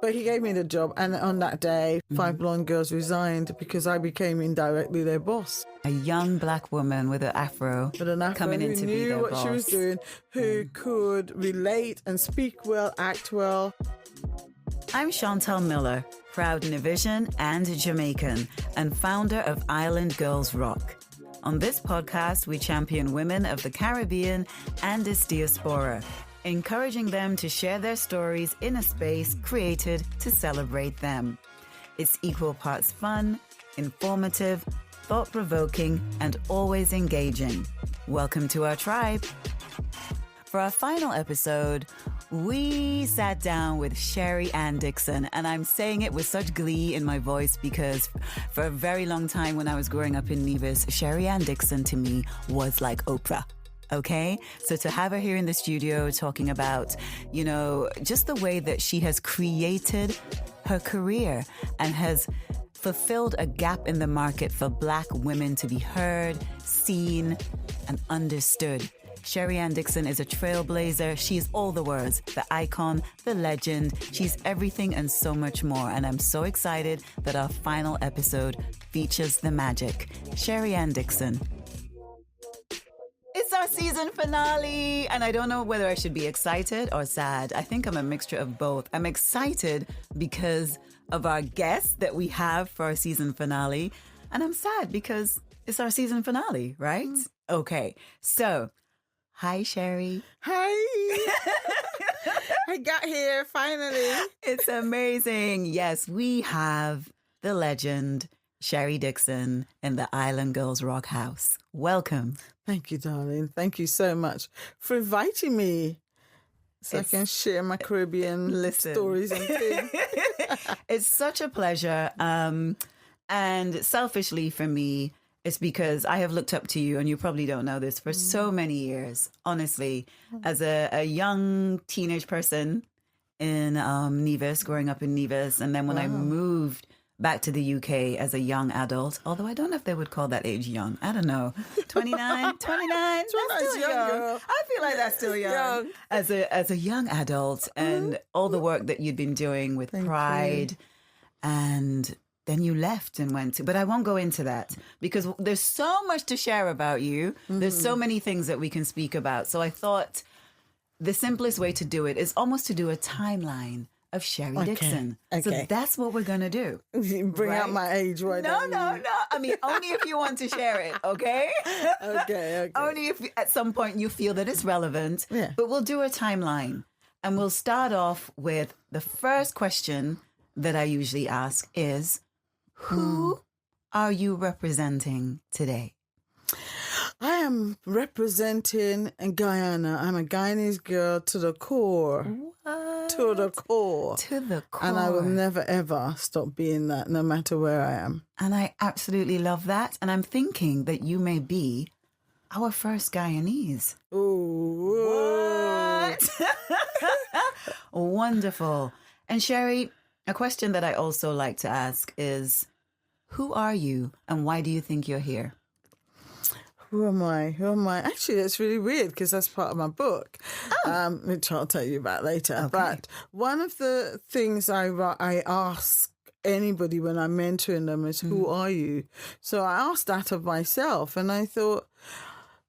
But he gave me the job, and on that day, 5 blonde girls resigned because I became indirectly their boss. A young black woman with an afro, coming in to be their what boss. she was doing, who could relate and speak well, act well. I'm Chantal Miller, proud Nivision and Jamaican, and founder of Island Girls Rock. On this podcast, we champion women of the Caribbean and its diaspora, encouraging them to share their stories in a space created to celebrate them. It's equal parts fun, informative, thought-provoking, and always engaging. Welcome to our tribe. For our final episode, we sat down with Ann Dixon, and I'm saying it with such glee in my voice because for a very long time when I was growing up in Nevis, Ann Dixon to me was like Oprah. Okay? So to have her here in the studio talking about, you know, just the way that she has created her career and has fulfilled a gap in the market for Black women to be heard, seen, and understood. Ann Dixon is a trailblazer. She's all the words, the icon, the legend. She's everything and so much more. And I'm so excited that our final episode features the magic. Ann Dixon. It's our season finale, and I don't know whether I should be excited or sad. I think I'm a mixture of both. I'm excited because of our guests that we have for our season finale, and I'm sad because it's our season finale, right? Okay, so hi, Sherry. Hi. I got here finally. It's amazing. Yes, we have the legend, Sherry Dixon, in the Island Girls Rock House. Welcome. Thank you, darling. Thank you so much for inviting me so I can share my Caribbean stories and things. It's such a pleasure. And selfishly for me, it's because I have looked up to you, and you probably don't know this, for so many years, honestly, as a young teenage person in Nevis, growing up in Nevis. And then when I moved back to the UK as a young adult, although I don't know if they would call that age young. I don't know. 29? That's still young. Girl. I feel like that's still young. As a young adult, and all the work that you'd been doing with Pride, and then you left and went to, but I won't go into that because there's so much to share about you. There's so many things that we can speak about. So I thought the simplest way to do it is almost to do a timeline of Sherry Dixon. Okay. So that's what we're going to do. Bring out my age right now. No. I mean, only if you want to share it, okay? Okay. Only if at some point you feel that it's relevant. Yeah. But we'll do a timeline. And we'll start off with the first question that I usually ask is, who are you representing today? I am representing Guyana. I'm a Guyanese girl to the core. What? To the core. To the core. And I will never, ever stop being that, no matter where I am. And I absolutely love that. And I'm thinking that you may be our first Guyanese. Ooh. What? Wonderful. And Sherry, a question that I also like to ask is, who are you and why do you think you're here? Who am I? Actually, that's really weird because that's part of my book, which I'll tell you about later. Okay. But one of the things I ask anybody when I'm mentoring them is, who are you? So I asked that of myself, and I thought,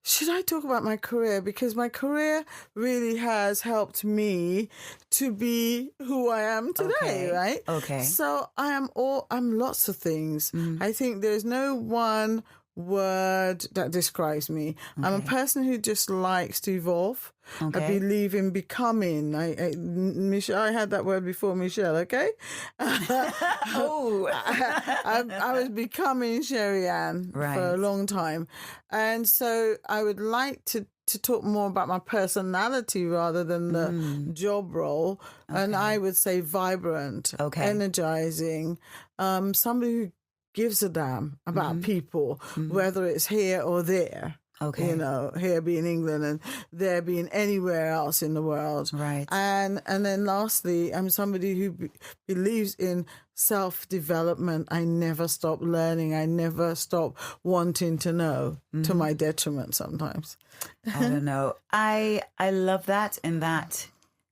should I talk about my career? Because my career really has helped me to be who I am today, right? Okay. So I'm lots of things. I think there's no one word that describes me. Okay. I'm a person who just likes to evolve. Okay. I believe in becoming. Michelle, I had that word before, Michelle, okay? I was becoming Sherry Ann for a long time. And so I would like to talk more about my personality rather than the job role. Okay. And I would say vibrant, energizing, somebody who gives a damn about people, whether it's here or there. Okay. You know, here being England and there being anywhere else in the world. Right. And then lastly, I'm somebody who believes in self-development. I never stop learning. I never stop wanting to know, to my detriment sometimes. I don't know. I love that, in that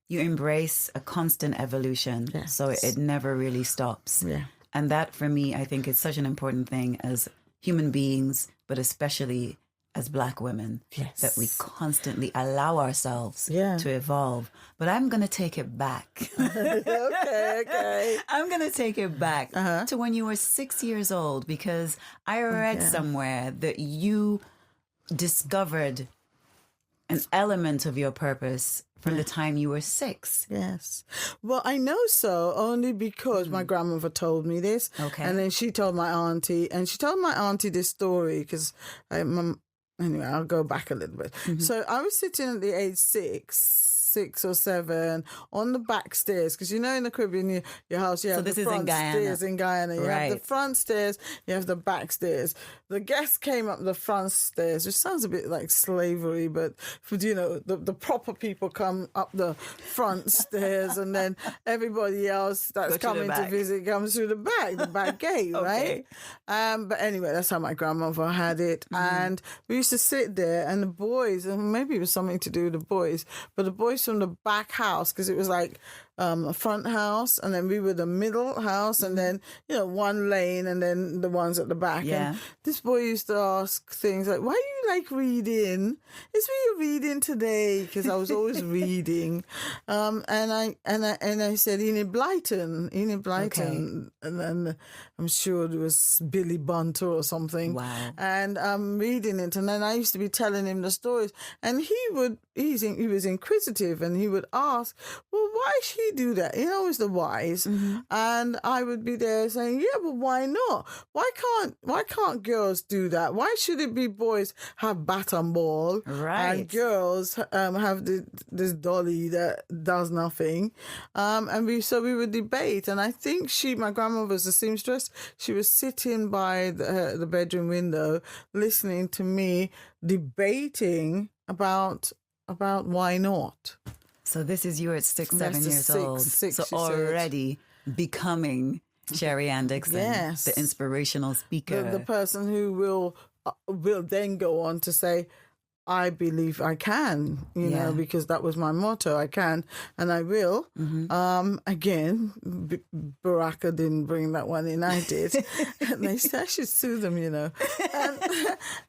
you embrace a constant evolution. Yes. So it never really stops. Yeah. And that, for me, I think is such an important thing as human beings, but especially as Black women, that we constantly allow ourselves to evolve. But I'm going to take it back. Okay. I'm going to take it back to when you were 6 years old, because I read somewhere that you discovered an element of your purpose from the time you were 6. Yes. Well, I know so only because my grandmother told me this. Okay. And then she told my auntie, and she told my auntie this story because anyway, I'll go back a little bit. Mm-hmm. So I was sitting at the age 6 or 7 on the back stairs, because in the Caribbean, your house, you have the front stairs in Guyana. You have the front stairs, you have the back stairs. The guests came up the front stairs, which sounds a bit like slavery, but the proper people come up the front stairs, and then everybody else that's coming to visit comes through the back gate, right? But anyway, that's how my grandmother had it. Mm-hmm. And we used to sit there, and the boys, and maybe it was something to do with the boys, but the boys from the back house, because it was like a front house, and then we were the middle house, and then one lane, and then the ones at the back. Yeah. And this boy used to ask things like, "Why do you like reading? Is we reading today?" Because I was always reading, and I said Enid Blyton, and then I'm sure it was Billy Bunter or something. Wow. And I'm reading it, and then I used to be telling him the stories, and he was inquisitive, and he would ask, "Well, why she do that?" It's the whys. Mm-hmm. And I would be there saying, "Yeah, but why not? Why can't girls do that? Why should it be boys have bat and ball, and girls have this dolly that does nothing?" And we would debate. And I think my grandmother was a seamstress. She was sitting by the bedroom window, listening to me debating about why not. So this is you at 6, 7 years old. So already becoming Sherry Ann Dixon, the inspirational speaker. The person who will then go on to say, "I believe I can," because that was my motto. I can and I will. Mm-hmm. Again, Baraka didn't bring that one in. I did. And they said I should sue them,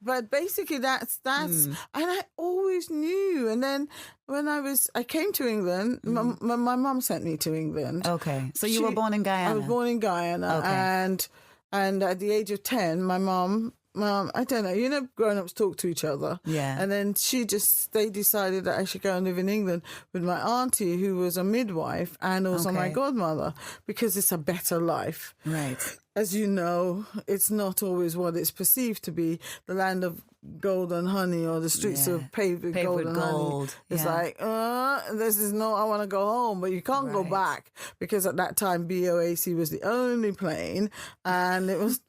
But basically that's and I always knew. And then when I came to England, my mum sent me to England. Okay. So you were born in Guyana? I was born in Guyana. Okay. And at the age of 10, my mum, I don't know, grown-ups talk to each other. Yeah. And then they decided that I should go and live in England with my auntie, who was a midwife, and also my godmother, because it's a better life. Right. As you know, it's not always what it's perceived to be, the land of gold and honey, or the streets of paved with gold and honey. It's like, this is not, I want to go home, but you can't go back, because at that time BOAC was the only plane, and it was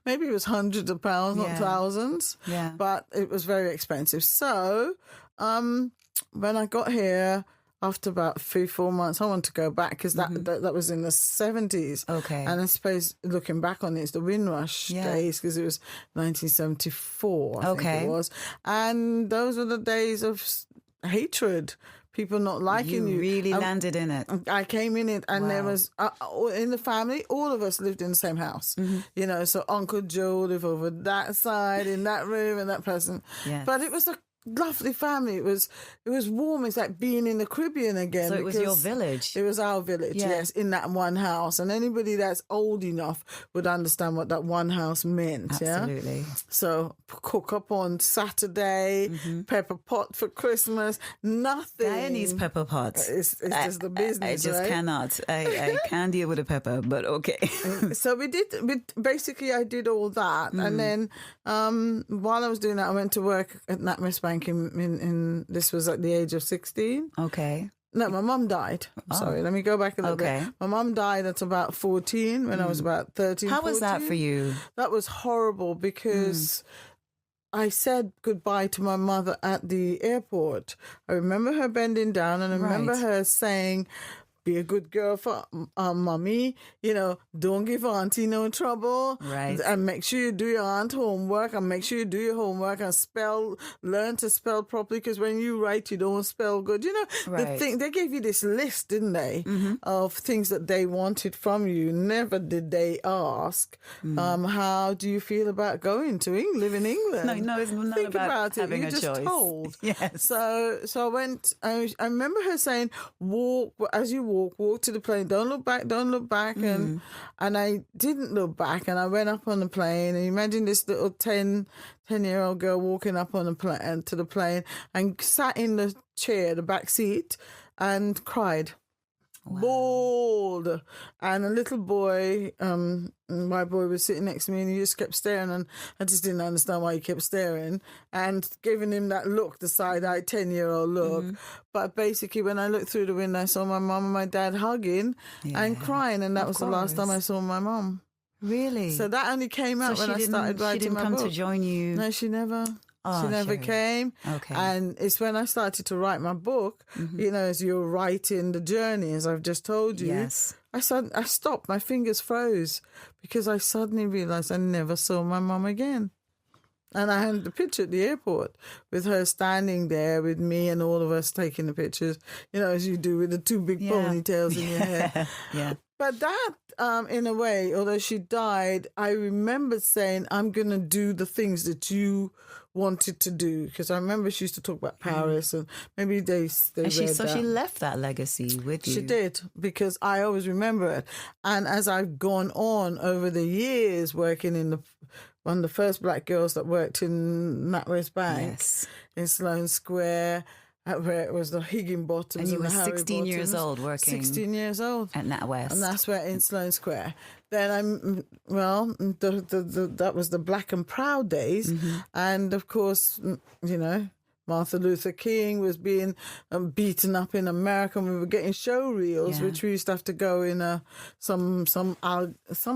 maybe it was hundreds of pounds, not thousands, but it was very expensive. So when I got here, after about 3-4 months, I wanted to go back, because that was in the 70s. Okay. And I suppose looking back on it, it's the Windrush days, because it was 1974, I think it was. And those were the days of hatred. People not liking you. You really landed in it. I came in it, and there was, in the family, all of us lived in the same house. Mm-hmm. So Uncle Joe lived over that side, in that room, and that person. Yes. But it was a lovely family. It was warm. It's like being in the Caribbean again. So it was your village. It was our village, yes, in that one house. And anybody that's old enough would understand what that one house meant. Absolutely. Yeah? So cook up on Saturday, pepper pot for Christmas, nothing. Guyanese pepper pots. It's just the business. I just cannot. I can't deal with a pepper, but okay. So basically I did all that. And then while I was doing that, I went to work at NatWest Bank in this was at the age of 16. Okay. No, my mum died. Sorry, let me go back a little bit. My mum died at about 14 when I was about 13, How 14. was that for you? That was horrible, because I said goodbye to my mother at the airport. I remember her bending down, and I remember her saying, be a good girl for mommy, don't give auntie no trouble. Right. And make sure you do your aunt homework, and make sure you do your homework and learn to spell properly, because when you write, you don't spell good. Right. They gave you this list, didn't they, of things that they wanted from you. Never did they ask, how do you feel about going to England, live in England? No, it's not Think about it. having You're a just choice. told. Yes. So I went. I remember her saying, "Walk as you walk to the plane. Don't look back. Don't look back." And I didn't look back, and I went up on the plane. And imagine this little 10-year-old girl walking up on the plane to the plane and sat in the chair, the back seat, and cried. Wow. Bawled. And a little boy, my boy, was sitting next to me, and he just kept staring, and I just didn't understand why he kept staring, and giving him that look, the side-eyed 10-year-old look. But basically, when I looked through the window, I saw my mum and my dad hugging and crying, and that was the last time I saw my mum. Really? So that only came out when I started writing my book. She didn't come to join you? No, she never. She never came. Okay. And it's when I started to write my book, as you're writing the journey, as I've just told you, yes. I stopped. My fingers froze because I suddenly realised I never saw my mum again. And I had the picture at the airport with her standing there with me and all of us taking the pictures, as you do with the two big ponytails in your hair. Yeah. But that, in a way, although she died, I remember saying, I'm going to do the things that you wanted to do. Because I remember she used to talk about Paris, and maybe they read that. She left that legacy with you. She did, because I always remember it. And as I've gone on over the years working in one of the first black girls that worked in NatWest Bank in Sloane Square, where it was the Higginbothams and you were the 16 years old working 16 years old at NatWest, and that's where in Sloane Square. Then that was the Black and Proud days, and of course, Martin Luther King was being beaten up in America, and we were getting show reels, which we used to have to go in some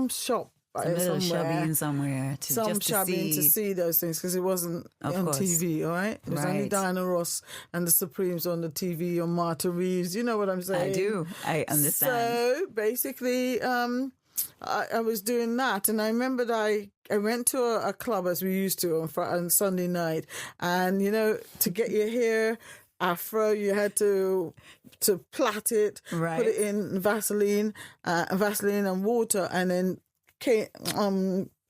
shop. Some little shovey somewhere to see those things, because it wasn't on TV, all right? It was only Diana Ross and the Supremes on the TV, or Martha Reeves. You know what I'm saying? I do. I understand. So basically, I was doing that, and I remember that I went to a club, as we used to on Sunday night, and to get your hair afro, you had to plait it, put it in Vaseline and water, and then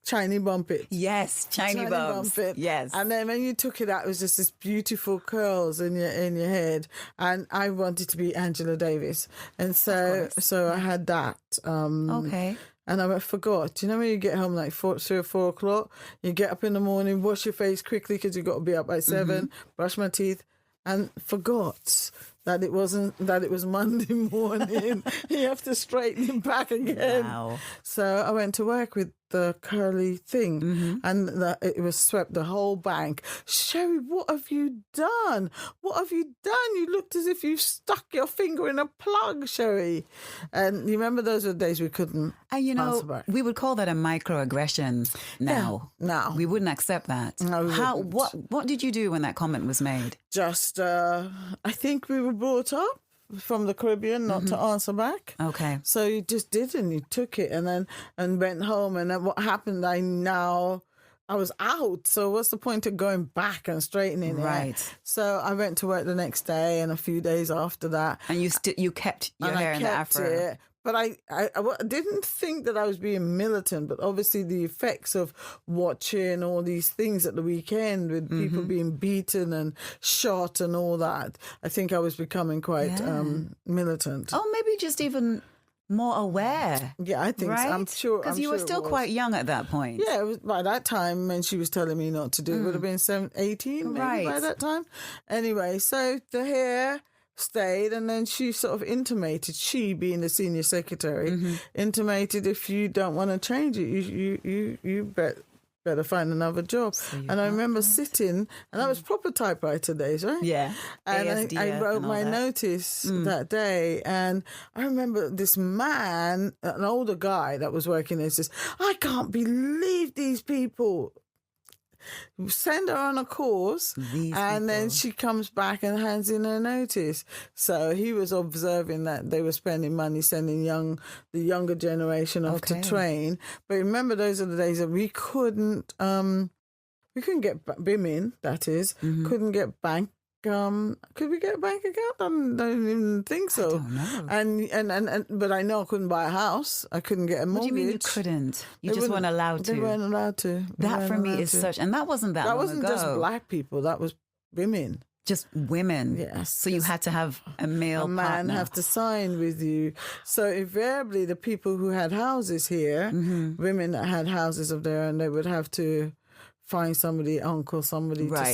shiny bump it. Yes, shiny bump it. Yes. And then when you took it out, it was just this beautiful curls in your head. And I wanted to be Angela Davis. And so I had that. Okay. And I forgot. When you get home like 3 or 4 o'clock, you get up in the morning, wash your face quickly because you've got to be up by 7, brush my teeth, and forgot that it was Monday morning. You have to straighten it back again. Wow. So I went to work with the curly thing, and it was swept the whole bank. Sherry, what have you done? What have you done? You looked as if you stuck your finger in a plug, Sherry. And you remember those were the days we couldn't answer back. We would call that a microaggression now. Yeah, now. We wouldn't accept that. No, what did you do when that comment was made? Just, I think we were brought up from the Caribbean not to answer back. Okay. So you just did, and you took it, and went home. And then what happened, I was out. So what's the point of going back and straightening it? Right. So I went to work the next day and a few days after that. And you kept your hair in the afro. It. But I didn't think that I was being militant, but obviously the effects of watching all these things at the weekend with people being beaten and shot and all that, I think I was becoming quite militant. Oh, maybe just even more aware. Yeah, I think so. I'm sure. Because you were still quite young at that point. Yeah, it was by that time when she was telling me not to do it. It would have been 18 maybe by that time. Anyway, so the hair stayed, and then she sort of intimated, she being the senior secretary, intimated, if you don't want to change it, you better find another job. So and I remember sitting, and that was proper typewriter days, right? Yeah. And I wrote my notice that day, and I remember this man, an older guy that was working there, says, I can't believe these people. send her on a course, then she comes back and hands in her notice. So he was observing that they were spending money sending the younger generation off to train. But remember, those are the days that we couldn't get women, that is, couldn't get bank. Could we get a bank account? I don't even think so. I don't know. And but I know I couldn't buy a house. I couldn't get a mortgage. What do you mean you couldn't? You just weren't allowed to. They weren't allowed to. That for me is such, and that wasn't that long ago. That wasn't just black people. That was women. Just women. Yes. So you had to have a male man partner. have to sign with you. So invariably, the people who had houses here, women that had houses of their own, they would have to find somebody to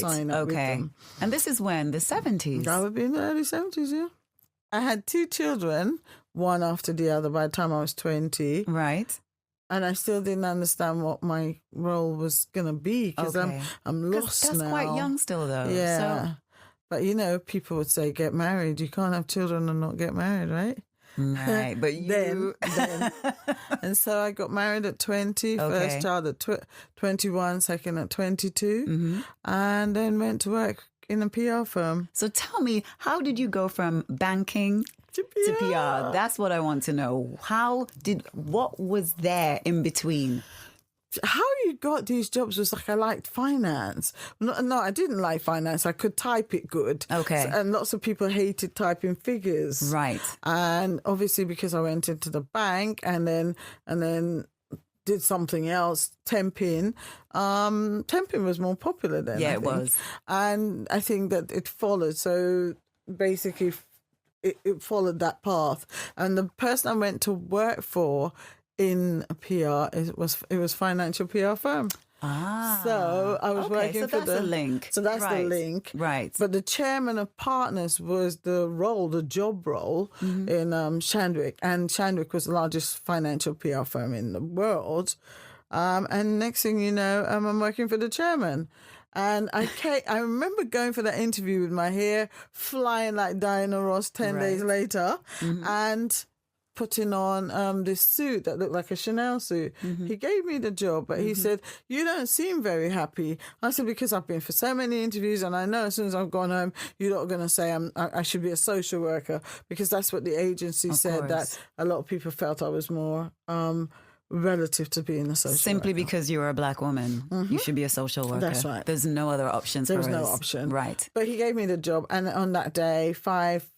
sign up with them. And this is when? The 70s? That would be in the early 70s, yeah. I had 2 children, one after the other, by the time I was 20. Right. And I still didn't understand what my role was going to be because I'm lost that's now. That's quite young still, though. Yeah. So. But, people would say, get married. You can't have children and not get married, right? Right, but you... then. And so I got married at 20, first child at 21, second at 22, and then went to work in a PR firm. So tell me, how did you go from banking to PR? That's what I want to know. What was there in between? How you got these jobs was like I liked finance. No, I didn't like finance. I could type it good. Okay. And lots of people hated typing figures. Right. And obviously because I went into the bank and then did something else, temping. Temping was more popular then. Yeah, it was. And I think that it followed. So basically it followed that path. And the person I went to work for in PR, it was financial PR firm. So I was working for the link. So that's the link. Right. But the chairman of partners was the job role in Shandwick. And Shandwick was the largest financial PR firm in the world. And next thing you know, I'm working for the chairman. And I remember going for that interview with my hair flying like Diana Ross 10 days later. And putting on this suit that looked like a Chanel suit. He gave me the job, but he said, you don't seem very happy. I said, because I've been for so many interviews and I know as soon as I've gone home, you're not going to say I should be a social worker, because that's what the agency said, that a lot of people felt I was more relative to being a social worker. Simply because you were a black woman, you should be a social worker. That's right. There's no other options for us. There was no option. Right. But he gave me the job, and on that day, 5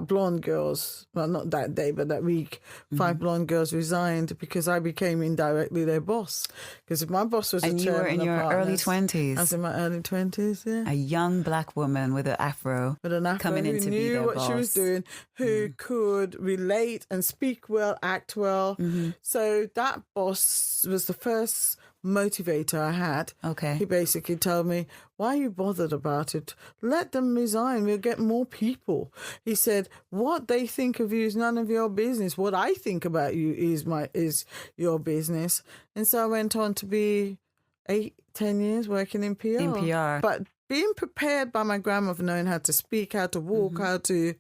blonde girls, well, not that day, but that week, 5 blonde girls resigned because I became indirectly their boss. Because if my boss was and you were in your early 20s. I was in my early 20s, yeah. A young black woman with an afro, coming in to be their boss. Who knew what she was doing, who could relate and speak well, act well. So that boss was the first motivator I had. Okay. He basically told me, why are you bothered about it? Let them resign. We'll get more people. He said, what they think of you is none of your business. What I think about you is your business. And so I went on to be 8-10 years working in PR. In PR. But being prepared by my grandmother, knowing how to speak, how to walk, how to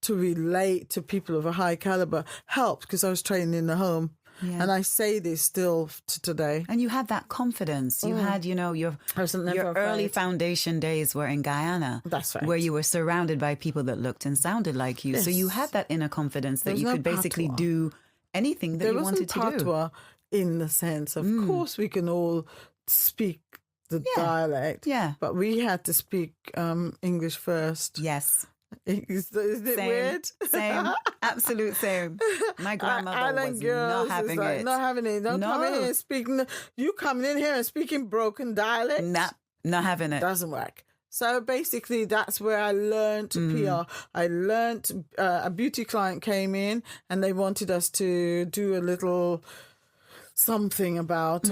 relate to people of a high caliber helped, because I was trained in the home. Yeah. And I say this still to today. And you had that confidence. You had, your early foundation days were in Guyana. That's right. Where you were surrounded by people that looked and sounded like you. Yes. So you had that inner confidence that you could basically do anything that you wanted to do. There wasn't patois in the sense, of course we can all speak the dialect. Yeah. But we had to speak English first. Yes. Is it weird? Same. Absolute same. My grandmother was not having it. Not having it. Don't come in here and speak. You coming in here and speaking broken dialect? Not having it. Doesn't work. So basically, that's where I learned PR. I learned a beauty client came in and they wanted us to do a little something about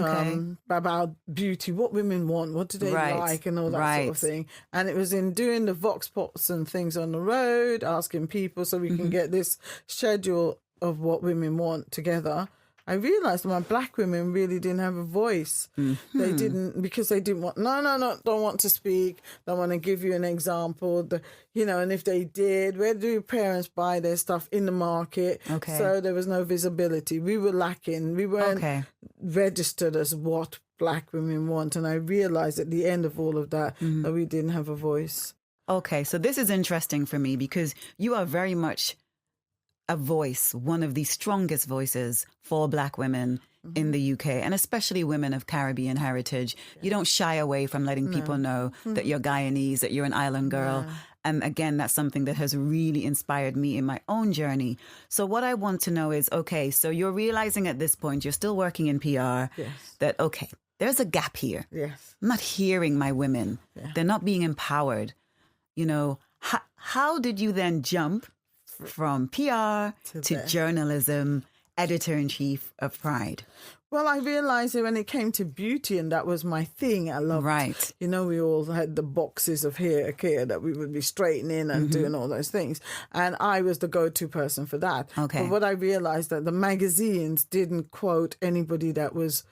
beauty, what women want, what do they like, and all that sort of thing. And it was in doing the vox pops and things on the road, asking people so we can get this schedule of what women want together. I realized my black women really didn't have a voice. Mm-hmm. They didn't, because they didn't want, don't want to speak, don't want to give you an example, and if they did, where do your parents buy their stuff? In the market? Okay. So there was no visibility. We were lacking. We weren't registered as what black women want. And I realized at the end of all of that, that we didn't have a voice. Okay, so this is interesting for me because you are very much a voice, one of the strongest voices for black women in the UK, and especially women of Caribbean heritage. You don't shy away from letting people know that you're Guyanese, that you're an island girl. And again, that's something that has really inspired me in my own journey. So what I want to know is, okay, so you're realizing at this point, you're still working in PR, that, okay, there's a gap here. Yes. I'm not hearing my women. Yeah. They're not being empowered. How did you then jump from PR to journalism, editor-in-chief of Pride? Well, I realized that when it came to beauty, and that was my thing, I loved. Right. We all had the boxes of hair care that we would be straightening and doing all those things. And I was the go-to person for that. Okay. But what I realized that the magazines didn't quote anybody that was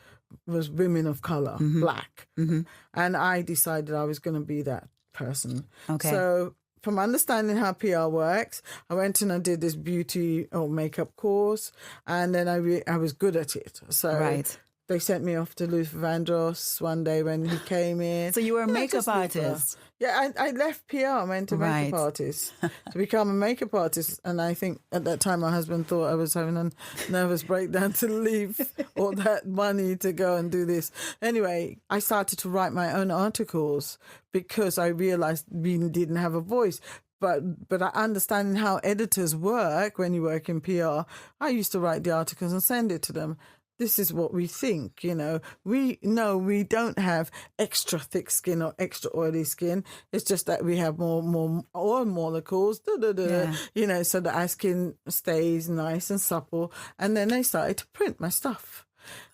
women of color, black. And I decided I was going to be that person. Okay. So from understanding how PR works, I went and I did this beauty or makeup course, and then I was good at it. So they sent me off to Luther Vandross one day when he came in. So you were a makeup artist? Yeah, I left PR and went to makeup artist to become a makeup artist. And I think at that time my husband thought I was having a nervous breakdown to leave all that money to go and do this. Anyway, I started to write my own articles because I realized we didn't have a voice. But understanding how editors work when you work in PR, I used to write the articles and send it to them. This is what we think, We know we don't have extra thick skin or extra oily skin. It's just that we have more oil molecules, so that our skin stays nice and supple. And then they started to print my stuff.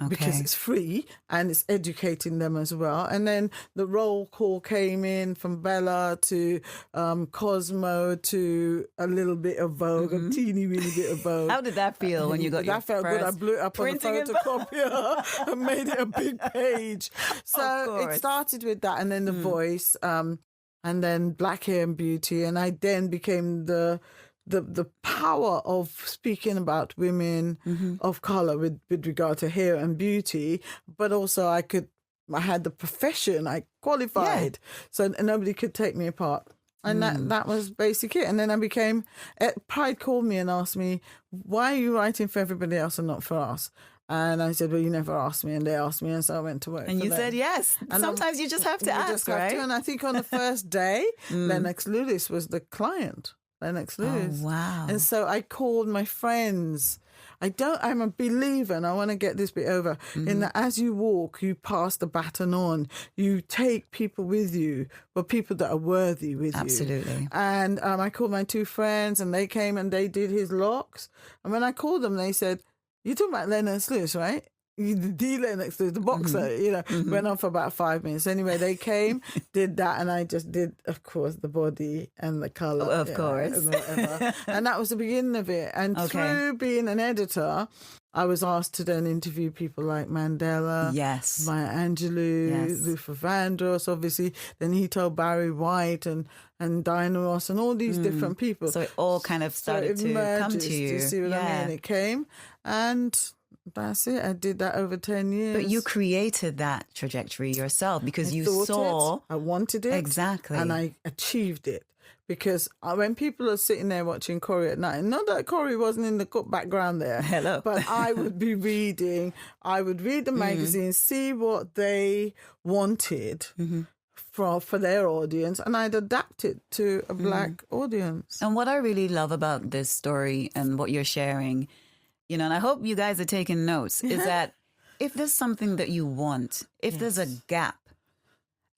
Because it's free and it's educating them as well. And then the roll call came in from Bella to Cosmo to a little bit of Vogue, a teeny weeny bit of Vogue. How did that feel when you got your That felt good. I blew it up on the photocopier and made it a big page. So it started with that, and then The Voice, and then Black Hair and Beauty. And I then became the power of speaking about women of color with regard to hair and beauty, but also I had the profession, I qualified, so nobody could take me apart. And that was basically it. And then Pride called me and asked me, why are you writing for everybody else and not for us? And I said, well, you never asked me. And they asked me, and so I went to work. And you said yes. And sometimes you just have to ask, right? And I think on the first day, Lennox Lewis was the client. Lennox Lewis. Oh, wow. And so I called my friends. I'm a believer, and I want to get this bit over, in that as you walk, you pass the baton on. You take people with you, but people that are worthy with you. Absolutely. And I called my two friends, and they came and they did his locks. And when I called them, they said, you're talking about Lennox Lewis, right? The Lennox Lewis, the boxer, went on for about 5 minutes. Anyway, they came, did that, and I just did, of course, the body and the colour. Oh, of course. And whatever. And that was the beginning of it. And through being an editor, I was asked to then interview people like Mandela, Maya Angelou, Luther Vandross, obviously. Then he told Barry White and Diana Ross and all these different people. So it all kind of started to come to you. You see what I mean? It came, and that's it. I did that over 10 years. But you created that trajectory yourself because you saw... I wanted it. Exactly. And I achieved it. Because when people are sitting there watching Corrie at night, not that Corrie wasn't in the background there. Hello. But I would be reading. I would read the magazine, see what they wanted for their audience, and I'd adapt it to a black audience. And what I really love about this story and what you're sharing, and I hope you guys are taking notes, is that if there's something that you want, if there's a gap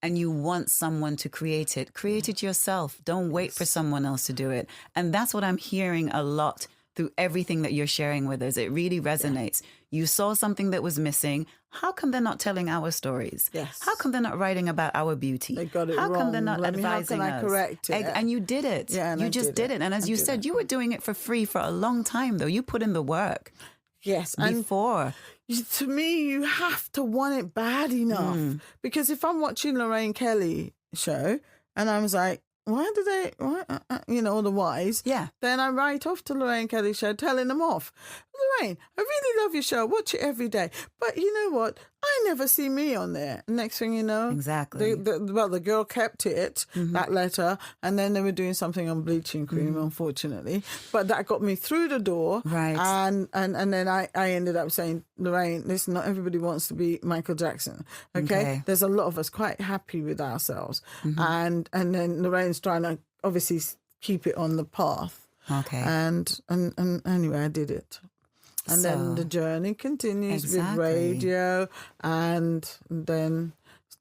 and you want someone to create it yourself. Don't wait for someone else to do it. And that's what I'm hearing a lot through everything that you're sharing with us. It really resonates. You saw something that was missing. How come they're not telling our stories? Yes. How come they're not writing about our beauty? They got it How wrong. come they're not advising us? How can I correct it? And you did it. Yeah, and you I just did it. And as you said, you were doing it for free for a long time, though. You put in the work. Yes. Before. To me, you have to want it bad enough. Because if I'm watching Lorraine Kelly show and I was like, why do they, otherwise, then I write off to Lorraine Kelly show, telling them off. Lorraine, I really love your show. Watch it every day. But you know what? I never see me on there. Next thing you know, exactly. The girl kept it, that letter, and then they were doing something on bleaching cream, unfortunately. But that got me through the door. Right. And then I ended up saying, Lorraine, listen, not everybody wants to be Michael Jackson. Okay? There's a lot of us quite happy with ourselves. And then Lorraine's trying to obviously keep it on the path. Okay. And anyway, I did it. And then the journey continues with radio and then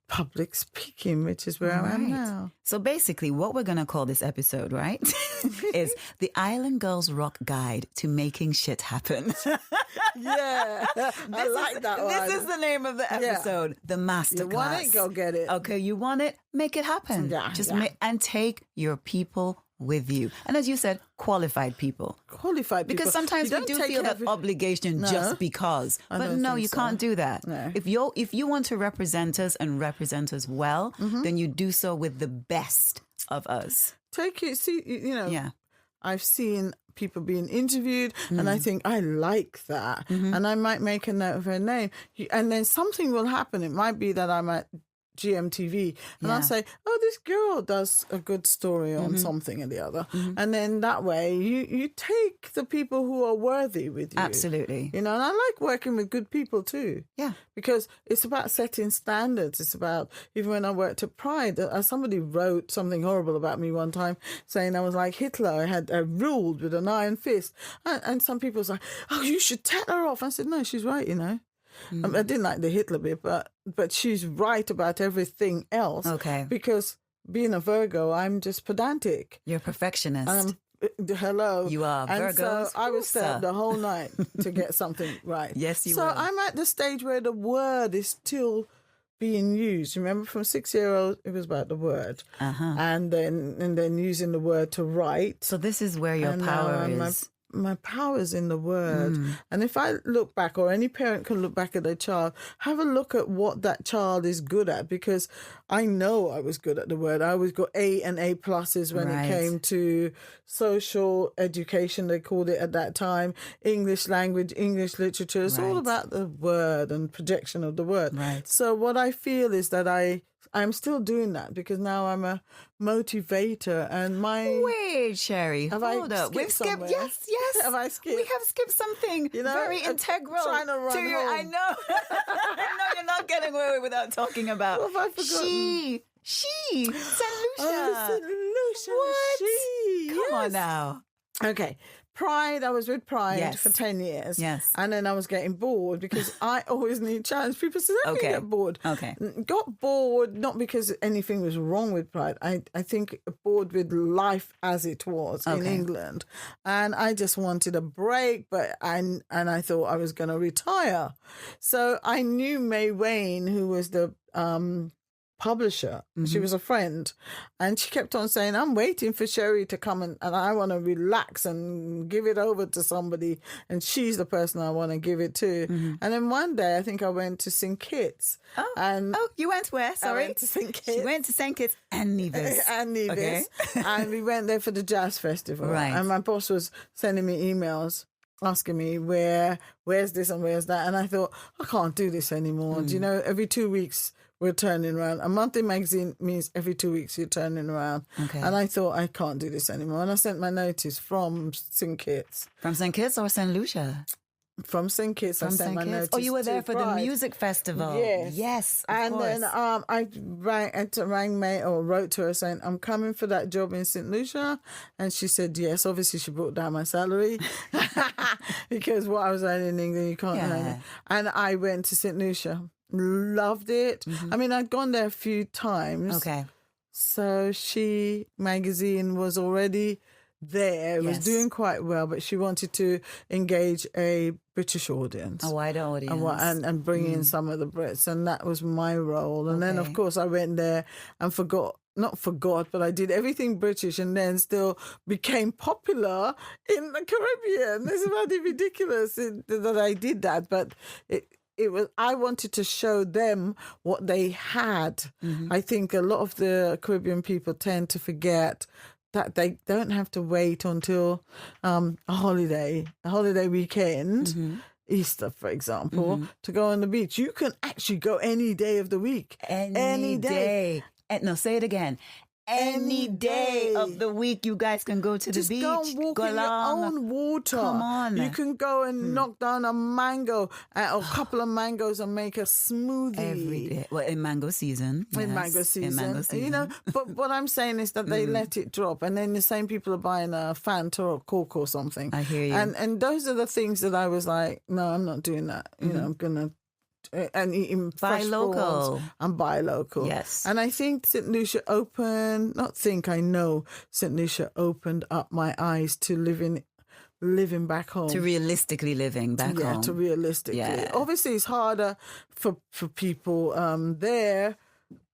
public speaking, which is where I am now. So basically what we're going to call this episode, right, is the Island Girls Rock Guide to Making Shit Happen. Yeah, I like that one. This is the name of the episode, the masterclass. You want it, go get it. Okay, you want it, make it happen. And take your people with you. And as you said, qualified people. Because sometimes we do feel that obligation just because. But no, you can't do that. No. If you want to represent us and represent us well, then you do so with the best of us. I've seen people being interviewed and I think I like that. And I might make a note of her name. And then something will happen. It might be that I'm at GMTV and I'll say, oh, this girl does a good story on something or the other. And then that way you take the people who are worthy with you. Absolutely. And I like working with good people too. Yeah. Because it's about setting standards. It's about, even when I worked at Pride, somebody wrote something horrible about me one time saying I was like Hitler. I had ruled with an iron fist. And some people was like, oh, you should tell her off. I said, no, she's right, I didn't like the Hitler bit, but she's right about everything else. Okay. Because being a Virgo, I'm just pedantic. You're a perfectionist. Hello. You are. And Virgos. so I was set the whole night to get something right. Yes, you were. were. So I'm at the stage where the word is still being used. Remember, from 6-year-old, it was about the word. And then using the word to write. So this is where your power is. My power is in the word. And if I look back, or any parent can look back at their child, have a look at what that child is good at, because I know I was good at the word. I always got A and A pluses when it came to social education, they called it at that time, English language, English literature. It's all about the word and projection of the word. So what I feel is that I'm still doing that, because now I'm a motivator, and Wait, Sherry, hold up. We've skipped, yes. Have I skipped? We have skipped something very integral trying to run to your, home. I know. I know you're not getting away without talking about. What have I forgotten? She, St. Lucia. Oh, St. Lucia. What? She. Come on now. Okay. Pride, I was with Pride for 10 years. Yes. And then I was getting bored, because I always need challenge. People say, I can get bored. Okay. Got bored, not because anything was wrong with Pride. I think bored with life as it was in England. And I just wanted a break, and I thought I was going to retire. So I knew May Wayne, who was the publisher. She was a friend, and she kept on saying, I'm waiting for Sherry to come and I want to relax and give it over to somebody, and she's the person I want to give it to. And then one day I think I went to St. Kitts. You went where? Sorry. I went to St. Kitts. She went to St. Kitts and Nevis. Okay. And we went there for the jazz festival. And my boss was sending me emails asking me where's this and where's that, and I thought, I can't do this anymore. Do you know, every 2 weeks we're turning around. A monthly magazine means every 2 weeks you're turning around. And I thought, I can't do this anymore. And I sent my notice from St. Kitts. From St. Kitts or St. Lucia? From St. Kitts. I sent my notice. Oh, you were there for Pride. The music festival. Yes, of course. Then I rang May, or wrote to her saying, I'm coming for that job in St. Lucia. And she said yes. Obviously, she brought down my salary because what I was earning in England, you can't earn it. And I went to St. Lucia. Loved it. I mean, I'd gone there a few times. So She magazine was already there. It was doing quite well, but she wanted to engage a British audience. A wider audience. And bring in some of the Brits. And that was my role. And then, of course, I went there and forgot not forgot, but I did everything British and then still became popular in the Caribbean. It's really ridiculous that I did that, but it was, I wanted to show them what they had. I think a lot of the Caribbean people tend to forget that they don't have to wait until a holiday weekend, Easter, for example, to go on the beach. You can actually go any day of the week. Any day. No, say it again. Any day of the week, you guys can go to the beach. Just go and walk in your own water. Come on. You can go and knock down a mango, or a couple of mangoes, and make a smoothie. Every day. Well, in mango season. In mango season. You know, but what I'm saying is that they let it drop, and then the same people are buying a Fanta or a Coke or something. I hear you. And those are the things that I was like, no, I'm not doing that. You know, I'm going to and eating buy local and buy local. Yes. And I think St. Lucia I know St. Lucia opened up my eyes to living back home. To realistically living back home. Yeah, to realistically. Yeah. Obviously, it's harder for people there.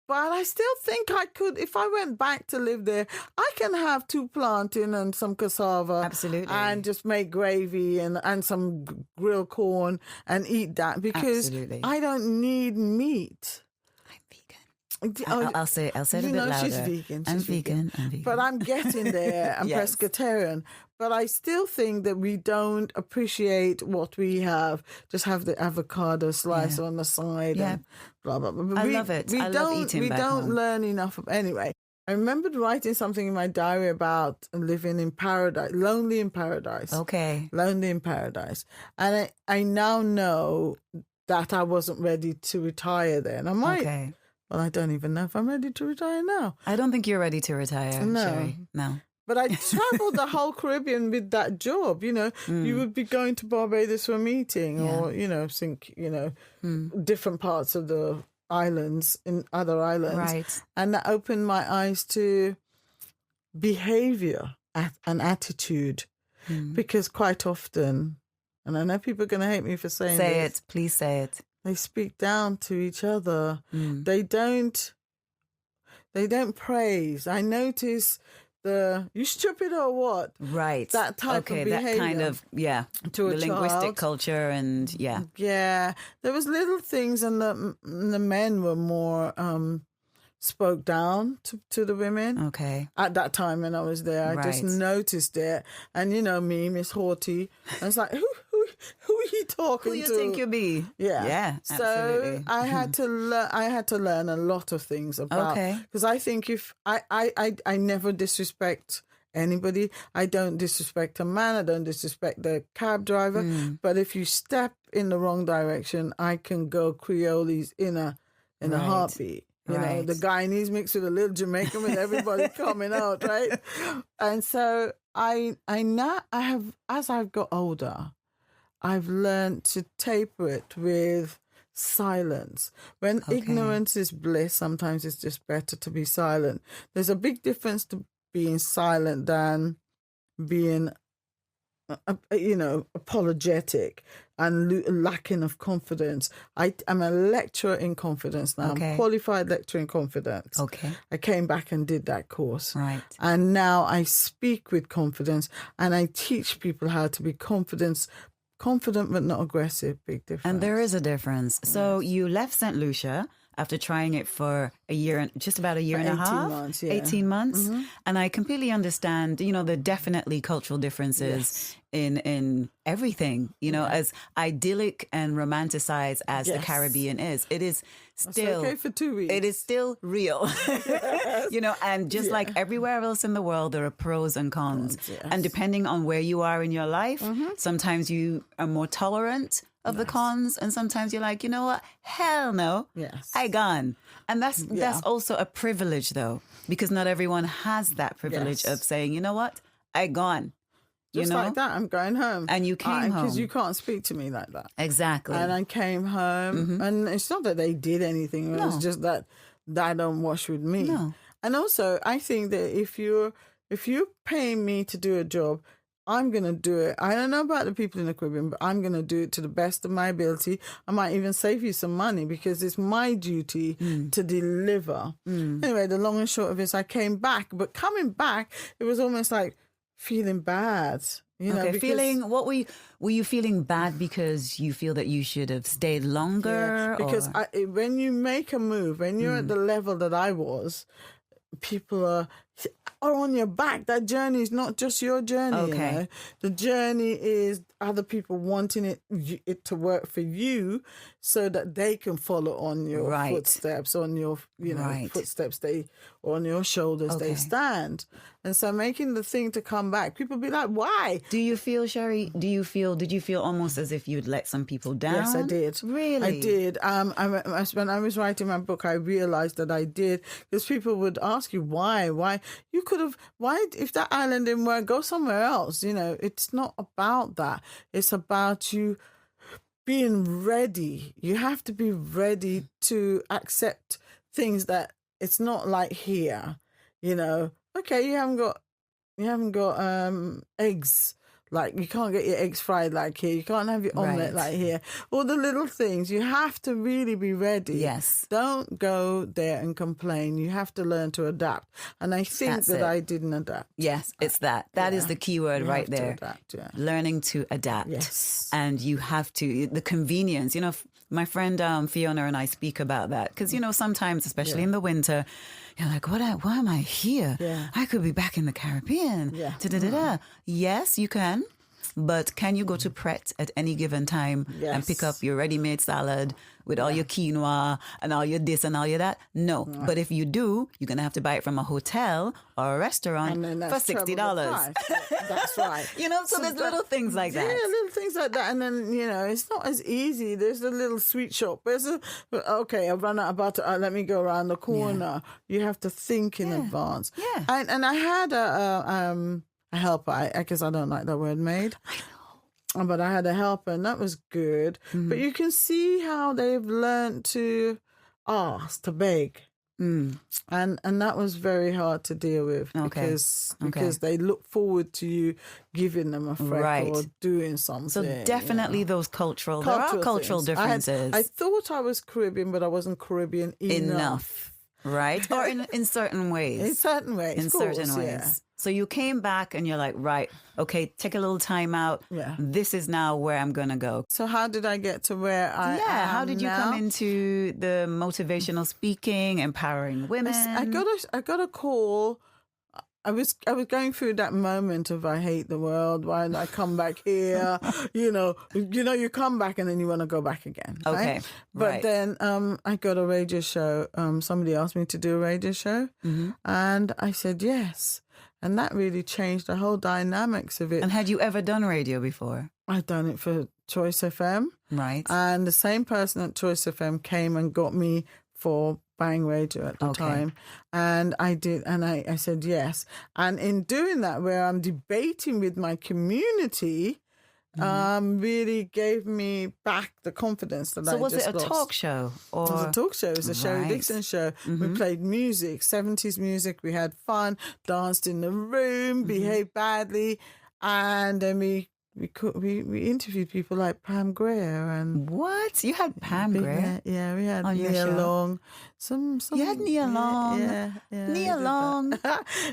But I still think I could, if I went back to live there, I can have 2 plantain and some cassava. Absolutely. And just make gravy and some grilled corn and eat that because I don't need meat. I'm vegan. I'll say it a bit louder. She's vegan. I'm vegan. But I'm getting there. I'm Yes. pescatarian. But I still think that we don't appreciate what we have. Just have the avocado slice on the side and blah, blah, blah. But I love it. I love eating back home. We don't learn enough. Anyway, I remembered writing something in my diary about living in paradise, lonely in paradise. Okay. Lonely in paradise. And I now know that I wasn't ready to retire then. I might. Okay. Well, I don't even know if I'm ready to retire now. I don't think you're ready to retire, No. Sherry. No. But I traveled the whole Caribbean with that job. You know, you would be going to Barbados for a meeting or, different parts of the islands, in other islands. Right. And that opened my eyes to behavior and attitude because quite often, and I know people are going to hate me for saying this. Say it. Please say it. They speak down to each other. They don't praise. I notice you stupid or what? Right. That type of behavior. That kind of, to a the linguistic child. culture and, Yeah. There was little things and the men were more spoke down to the women. Okay. At that time when I was there. I just noticed it. And you know me, Miss Haughty. I was like, who are you talking to? Who you think you be? Yeah. Yeah, absolutely. So I had to learn a lot of things about, because I think if I never disrespect anybody. I don't disrespect a man. I don't disrespect the cab driver. But if you step in the wrong direction, I can go Creoles in a heartbeat. You know, the Guyanese mixed with a little Jamaican with everybody coming out, right? And so I have, as I've got older, I've learned to taper it with silence. When ignorance is bliss, sometimes it's just better to be silent. There's a big difference to being silent than being, apologetic and lacking of confidence. I'm a lecturer in confidence now. I'm a qualified lecturer in confidence. I came back and did that course. Right. And now I speak with confidence and I teach people how to be confident but not aggressive. Big difference. And there is a difference. So you left St. Lucia after trying it for just about a year and a half. 18 months, yeah. 18 months. And I completely understand, the definitely cultural differences in everything, as idyllic and romanticized as the Caribbean is. It is still okay for 2 weeks. It is still real. And just like everywhere else in the world, there are pros and cons. And depending on where you are in your life, sometimes you are more tolerant of the cons, and sometimes you're like, you know what? Hell no. Yes. I gone. And that's also a privilege, though, because not everyone has that privilege of saying, you know what? I gone. Just like that, I'm going home. And you came home. Because you can't speak to me like that. Exactly. And I came home, and it's not that they did anything. It was just that they don't wash with me. No. And also, I think that if you're paying me to do a job, I'm going to do it. I don't know about the people in the Caribbean, but I'm going to do it to the best of my ability. I might even save you some money because it's my duty to deliver. Anyway, the long and short of it is I came back, but coming back, it was almost like feeling bad. You know, what were you feeling bad because you feel that you should have stayed longer? Yeah, because when you make a move, when you're at the level that I was, people are on your back. That journey is not just your journey. You know? The journey is other people wanting it to work for you so that they can follow on your footsteps, on your footsteps on your shoulders they stand. And so making the thing to come back, people be like, why? Do you feel, Sherry, did you feel almost as if you'd let some people down? Yes, I did. Really? I did. When I was writing my book, I realized that I did, because people would ask you why you could have, if that island didn't work, go somewhere else. You know, it's not about that. It's about you being ready. You have to be ready to accept things that it's not like here, you know. Okay, you haven't got eggs. Like, you can't get your eggs fried like here. You can't have your omelette like here. All the little things. You have to really be ready. Yes. Don't go there and complain. You have to learn to adapt. And I think I didn't adapt. Yes, it's that. That is the key word right there. Adapt, Learning to adapt. Yes. And you have to, the convenience, you know, my friend Fiona and I speak about that because, you know, sometimes, especially in the winter, you're like, why am I here? Yeah. I could be back in the Caribbean. Yeah. Da-da-da-da. Yes, you can. But can you go to Pret at any given time and pick up your ready-made salad with all your quinoa and all your this and all your that? No. But if you do, you're going to have to buy it from a hotel or a restaurant for $60. That's right. You know, so there's little things like that. Yeah, little things like that. And then, you know, it's not as easy. There's a little sweet shop. I've run out of butter. Let me go around the corner. Yeah. You have to think in advance. Yeah. And I had a helper. I guess I don't like that word, maid. I know. But I had a helper, and that was good. But you can see how they've learned to ask, to beg. And that was very hard to deal with because they look forward to you giving them a freck or doing something. So definitely those cultural differences. I thought I was Caribbean, but I wasn't Caribbean enough. Right? Or in certain ways. In certain ways. In certain ways. Yeah. So you came back and you're like, right, okay, take a little time out. Yeah. This is now where I'm going to go. So how did I get to where I am how did you come into the motivational speaking, empowering women? I got a call. I was going through that moment of I hate the world. Why did I come back here? you come back and then you want to go back again. Okay. Right? But then I got a radio show. Somebody asked me to do a radio show. And I said yes. And that really changed the whole dynamics of it. And had you ever done radio before? I'd done it for Choice FM. Right. And the same person at Choice FM came and got me for Bang Radio at the time. And I did. And I said yes. And in doing that, where I'm debating with my community, really gave me back the confidence that I just lost. So was it a talk show? Or? It was a talk show. It was a Sherry Dixon show. We played music, 70s music. We had fun, danced in the room, behaved badly. And then we interviewed people like Pam Grier and what? You had Pam Grier? Yeah, we had Nia Long. You had Nia Long. Yeah. Nia Long.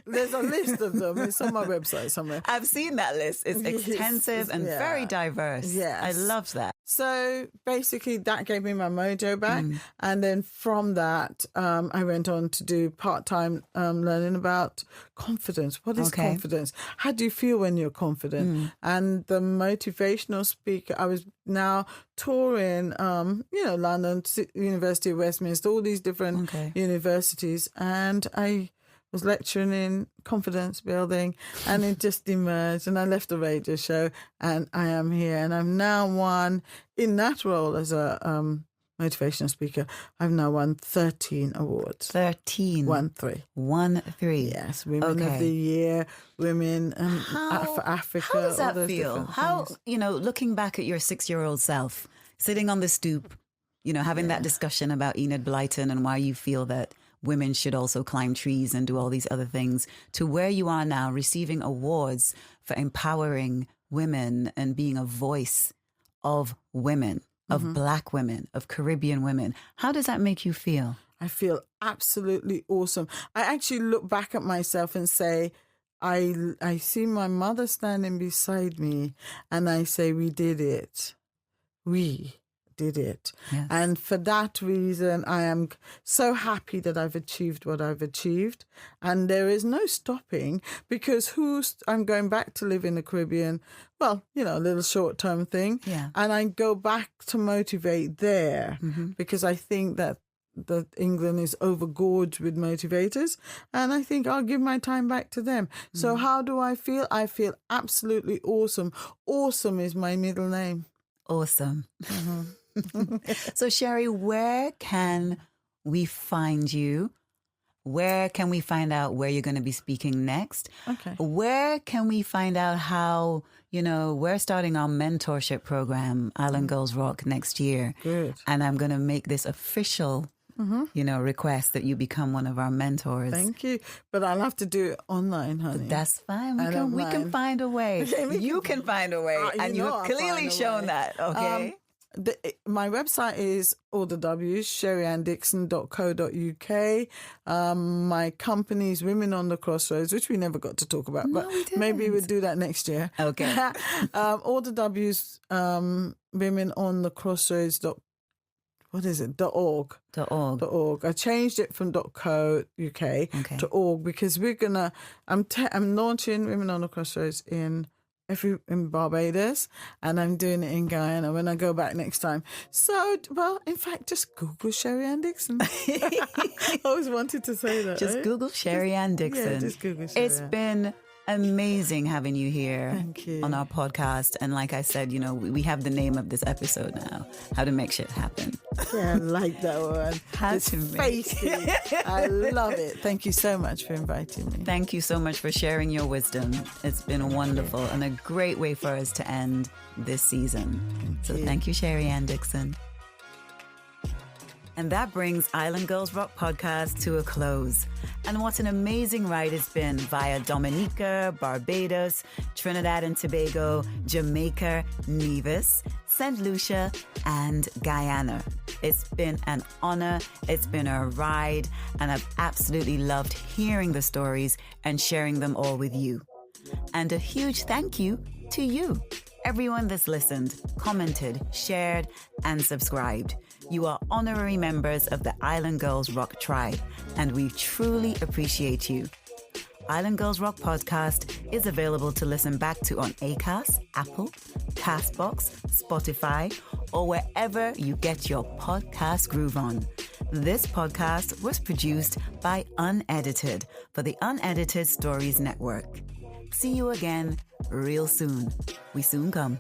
There's a list of them. It's on my website somewhere. I've seen that list. It's extensive and very diverse. Yes. I love that. So basically that gave me my mojo back. And then from that, I went on to do part-time learning about confidence. What is confidence? How do you feel when you're confident? And the motivational speaker, I was now touring, London, University of Westminster, all these different universities. And I was lecturing in confidence building, and it just emerged. And I left the radio show, and I am here. And I'm now won in that role as a motivational speaker. I've now won 13 awards. 13. 1-3. 1-3. Yes, Women of the Year, Women for Africa. How does that feel? How, looking back at your 6-year-old self, sitting on the stoop, having that discussion about Enid Blyton and why you feel that women should also climb trees and do all these other things, to where you are now, receiving awards for empowering women and being a voice of women, of Black women, of Caribbean women. How does that make you feel? I feel absolutely awesome. I actually look back at myself and say, I see my mother standing beside me, and I say, we did it. We did it. Yes. And for that reason, I am so happy that I've achieved what I've achieved. And there is no stopping, because I'm going back to live in the Caribbean. Well, a little short-term thing. Yeah. And I go back to motivate there because I think that England is overgorged with motivators, and I think I'll give my time back to them. So how do I feel? I feel absolutely awesome. Awesome is my middle name. Awesome. So, Sherry, where can we find you? Where can we find out where you're going to be speaking next? Okay. Where can we find out how, we're starting our mentorship program, Island Girls Rock, next year. Good. And I'm going to make this official, request that you become one of our mentors. Thank you. But I'll have to do it online, honey. That's fine. We can find a way. You can find a way. And you've clearly shown that. Okay. My website is all the W's, sherryanndixon.co.uk. My company's Women on the Crossroads, which we never got to talk about, but maybe we'll do that next year. Okay. All the W's, Women on the Crossroads. .org. I changed it from .co.uk to org, because I'm launching Women on the Crossroads in Barbados, and I'm doing it in Guyana when I go back next time. So, in fact, just Google Sherry Ann Dixon. I always wanted to say that. Just Google Sherry Ann Dixon. Yeah, just Google Sherry. It's been amazing having you here. Thank you. On our podcast. And like I said, we have the name of this episode now, How to Make Shit Happen. Yeah, I like that one. It's feisty. I love it. Thank you so much for inviting me. Thank you so much for sharing your wisdom. It's been wonderful and a great way for us to end this season. Thank you, Sherry Ann Dixon. And that brings Island Girls Rock podcast to a close. And what an amazing ride it's been via Dominica, Barbados, Trinidad and Tobago, Jamaica, Nevis, St. Lucia, and Guyana. It's been an honor, it's been a ride, and I've absolutely loved hearing the stories and sharing them all with you. And a huge thank you to you, everyone that's listened, commented, shared, and subscribed. You are honorary members of the Island Girls Rock tribe, and we truly appreciate you. Island Girls Rock podcast is available to listen back to on Acast, Apple, Castbox, Spotify, or wherever you get your podcast groove on. This podcast was produced by Unedited for the Unedited Stories Network. See you again real soon. We soon come.